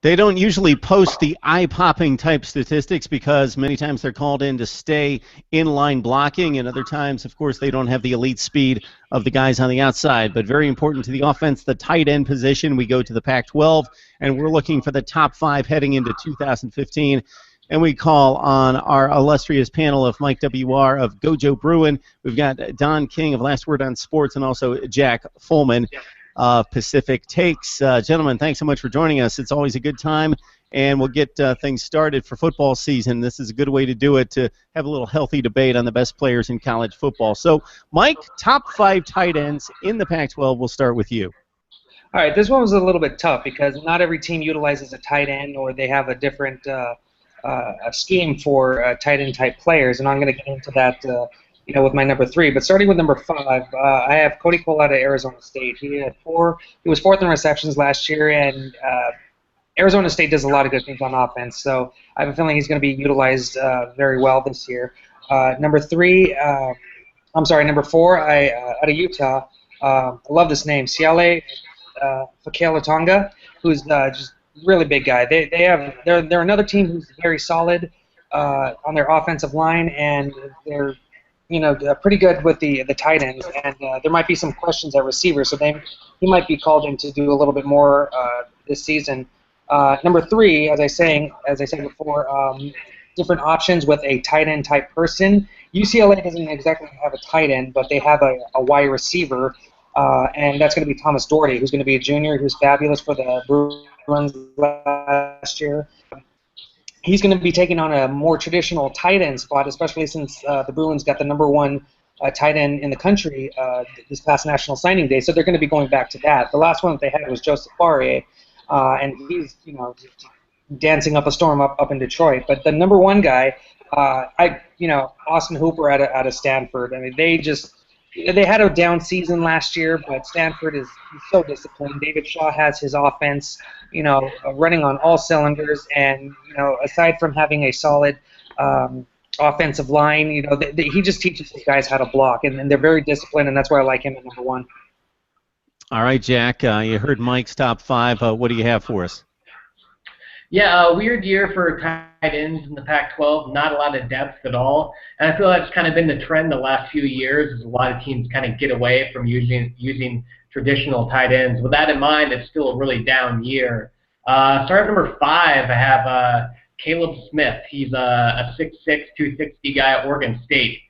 They don't usually post the eye-popping type statistics because many times they're called in to stay in line blocking, and other times, of course, they don't have the elite speed of the guys on the outside. But very important to the offense, the tight end position. We go to the Pac-12, and we're looking for the top 5 heading into 2015. And we call on our illustrious panel of Mike W.R. of Gojo Bruin. We've got Don King of Last Word on Sports, and also Jack Follman of Pacific Takes. Gentlemen, thanks so much for joining us. It's always a good time, and we'll get things started for football season. This is a good way to do it, to have a little healthy debate on the best players in college football. So, Mike, top 5 tight ends in the Pac-12. We'll start with you. All right, this one was a little bit tough because not every team utilizes a tight end, or they have a different a scheme for tight end type players, and I'm going to get into that with my number 3. But starting with number 5, I have Kody Kohl out of Arizona State. He was 4th in receptions last year, and Arizona State does a lot of good things on offense, so I have a feeling he's going to be utilized very well this year. Number 4, out of Utah. I love this name, Siale Fakela, who's just really big guy. They're another team who's very solid on their offensive line, and they're pretty good with the tight ends. And there might be some questions at receiver, so he might be called in to do a little bit more this season. Number 3, as I said before, different options with a tight end type person. UCLA doesn't exactly have a tight end, but they have a wide receiver, and that's going to be Thomas Doherty, who's going to be a junior, who's fabulous for the Bruins last year. He's going to be taking on a more traditional tight end spot, especially since the Bruins got the number 1 tight end in the country this past National Signing Day, so they're going to be going back to that. The last one that they had was Joseph Faria, and he's dancing up a storm up in Detroit. But the number 1 guy, Austin Hooper out of Stanford. I mean, they had a down season last year, but Stanford is so disciplined. David Shaw has his offense, running on all cylinders, and aside from having a solid offensive line, he just teaches these guys how to block, and they're very disciplined, and that's why I like him at number 1. All right, Jack, you heard Mike's top 5. What do you have for us? Yeah, a weird year for tight ends in the Pac-12. Not a lot of depth at all, and I feel that's kind of been the trend the last few years. As a lot of teams kind of get away from using traditional tight ends. With that in mind, it's still a really down year. Starting at number 5, I have Caleb Smith. He's a 6'6", 260 guy at Oregon State.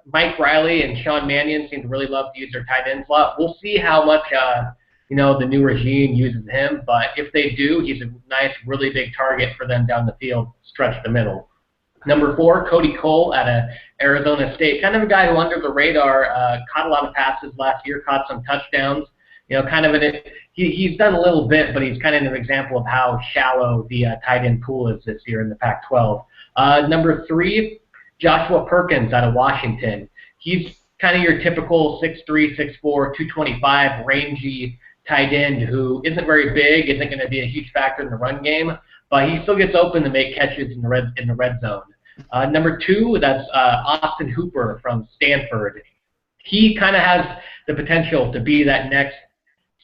Mike Riley and Sean Mannion seem to really love to use their tight ends a lot. We'll see how much the new regime uses him, but if they do, he's a nice, really big target for them down the field, stretch the middle. Number 4, Kody Kohl out of Arizona State. Kind of a guy who under the radar, caught a lot of passes last year, caught some touchdowns. He's done a little bit, but he's kind of an example of how shallow the tight end pool is this year in the Pac-12. Number 3, Joshua Perkins out of Washington. He's kind of your typical 6'3", 6'4", 225 rangy tight end who isn't very big, isn't going to be a huge factor in the run game, but he still gets open to make catches in the red zone. Number 2, that's Austin Hooper from Stanford. He kind of has the potential to be that next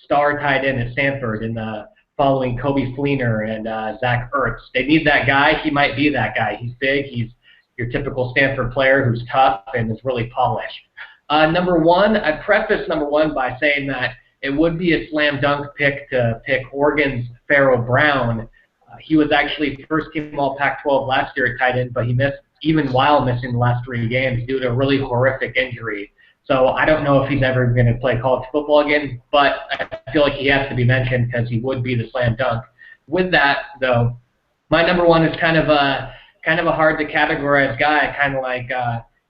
star tight end at Stanford in following Kobe Fleener and Zach Ertz. They need that guy. He might be that guy. He's big. He's your typical Stanford player who's tough and is really polished. Number 1, I preface number 1 by saying that it would be a slam dunk pick to pick Oregon's Pharoah Brown. He was actually first-team All-Pac-12 last year at tight end, but he missed, even while missing the last 3 games, due to a really horrific injury. So I don't know if he's ever going to play college football again, but I feel like he has to be mentioned because he would be the slam dunk. With that, though, my number 1 is kind of a hard to categorize guy, kind of like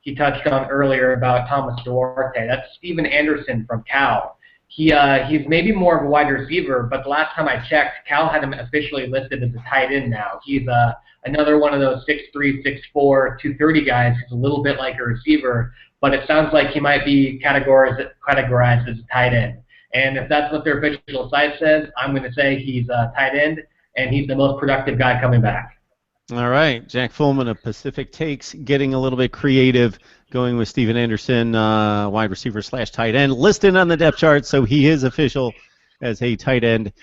he touched on earlier about Thomas Duarte. That's Steven Anderson from Cal. He's maybe more of a wide receiver, but the last time I checked, Cal had him officially listed as a tight end now. He's another one of those 6'3", 6'4", 230 guys who's a little bit like a receiver, but it sounds like he might be categorized as a tight end. And if that's what their official site says, I'm going to say he's a tight end, and he's the most productive guy coming back. All right, Jack Follman of Pacific Takes getting a little bit creative, going with Steven Anderson, wide receiver / tight end, listed on the depth chart, so he is official as a tight end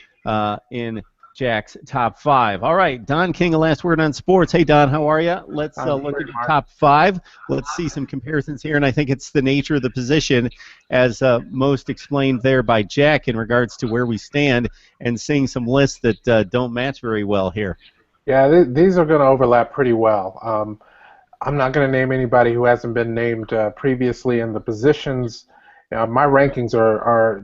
in Jack's top 5. All right, Don King, a last word on sports. Hey, Don, how are you? Let's look at your top 5. Let's see some comparisons here, and I think it's the nature of the position, as most explained there by Jack in regards to where we stand, and seeing some lists that don't match very well here. Yeah, these are going to overlap pretty well. I'm not going to name anybody who hasn't been named previously in the positions. My rankings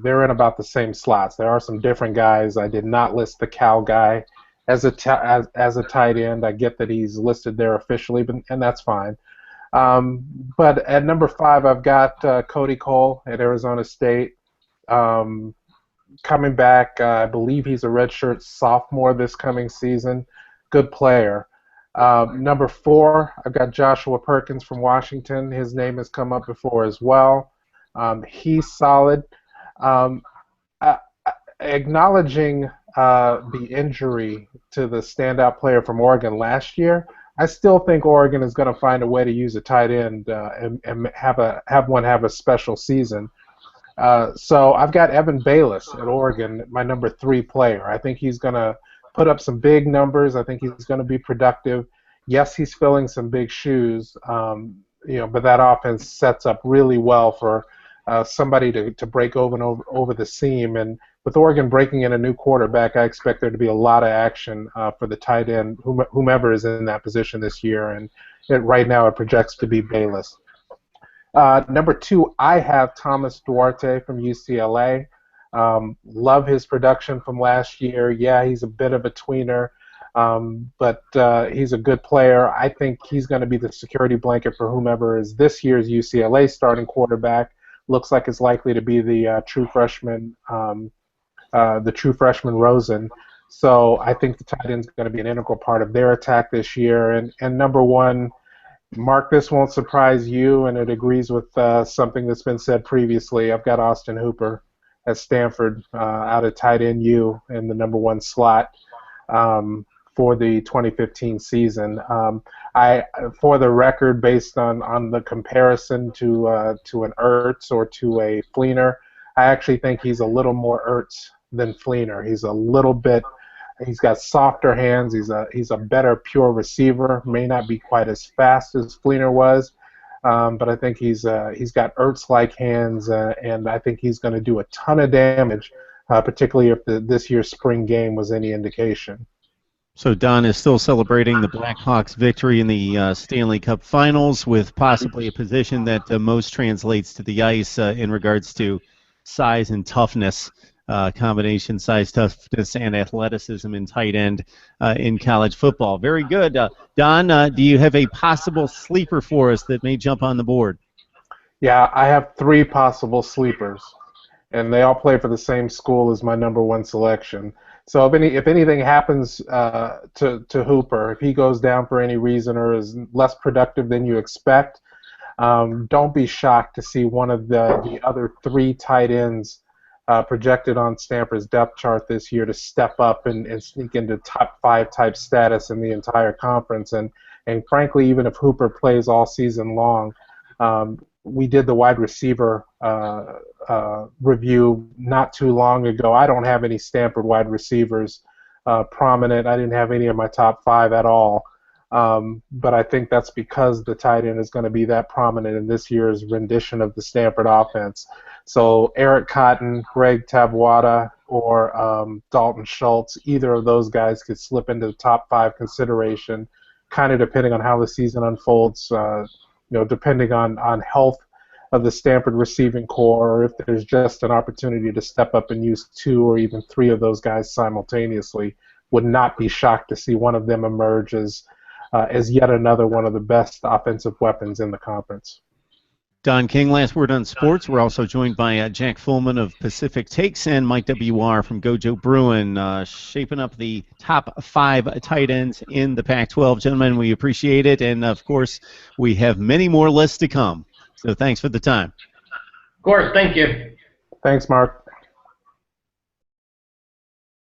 they're in about the same slots. There are some different guys. I did not list the Cal guy as a tight end. I get that he's listed there officially, and that's fine. But at number 5, I've got Kody Kohl at Arizona State. Coming back, I believe he's a redshirt sophomore this coming season. Good player. Number 4, I've got Joshua Perkins from Washington. His name has come up before as well. He's solid. Acknowledging the injury to the standout player from Oregon last year, I still think Oregon is going to find a way to use a tight end and have a special season. So I've got Evan Bayless at Oregon, my number 3 player. I think he's going to put up some big numbers. I think he's going to be productive. Yes, he's filling some big shoes, but that offense sets up really well for somebody to break over the seam. And with Oregon breaking in a new quarterback, I expect there to be a lot of action for the tight end, whomever is in that position this year. And right now it projects to be Bayless. Number 2, I have Thomas Duarte from UCLA. Love his production from last year. Yeah, he's a bit of a tweener, but he's a good player. I think he's going to be the security blanket for whomever is this year's UCLA starting quarterback. Looks like it's likely to be the true freshman Rosen. So I think the tight end is going to be an integral part of their attack this year. And number 1, Mark, this won't surprise you, and it agrees with something that's been said previously. I've got Austin Hooper at Stanford out of tight end U in the number 1 slot for the 2015 season. For the record, based on the comparison to an Ertz or to a Fleener, I actually think he's a little more Ertz than Fleener. He's got softer hands. He's a better pure receiver. May not be quite as fast as Fleener was, but I think he's got Ertz-like hands, and I think he's going to do a ton of damage, particularly if this year's spring game was any indication. So Don is still celebrating the Blackhawks' victory in the Stanley Cup Finals with possibly a position that most translates to the ice in regards to size and toughness, combination size, toughness, and athleticism in tight end in college football. Very good. Don, do you have a possible sleeper for us that may jump on the board? Yeah, I have 3 possible sleepers, and they all play for the same school as my number 1 selection. So if anything happens to Hooper, if he goes down for any reason or is less productive than you expect, don't be shocked to see one of the other 3 tight ends projected on Stanford's depth chart this year to step up and sneak into top 5 type status in the entire conference. And frankly, even if Hooper plays all season long, we did the wide receiver review not too long ago. I don't have any Stanford wide receivers prominent. I didn't have any of my top 5 at all. But I think that's because the tight end is going to be that prominent in this year's rendition of the Stanford offense. So Eric Cotton, Greg Tabuada, or Dalton Schultz, either of those guys could slip into the top 5 consideration, kind of depending on how the season unfolds, depending on health of the Stanford receiving core, or if there's just an opportunity to step up and use 2 or even 3 of those guys simultaneously. Would not be shocked to see one of them emerge as yet another one of the best offensive weapons in the conference. Don King, last word on sports. We're also joined by Jack Follman of Pacific Takes and Mike W.R. from Gojo Bruin, shaping up the top 5 tight ends in the Pac-12. Gentlemen, we appreciate it, and of course, we have many more lists to come. So thanks for the time. Of course, thank you. Thanks, Mark.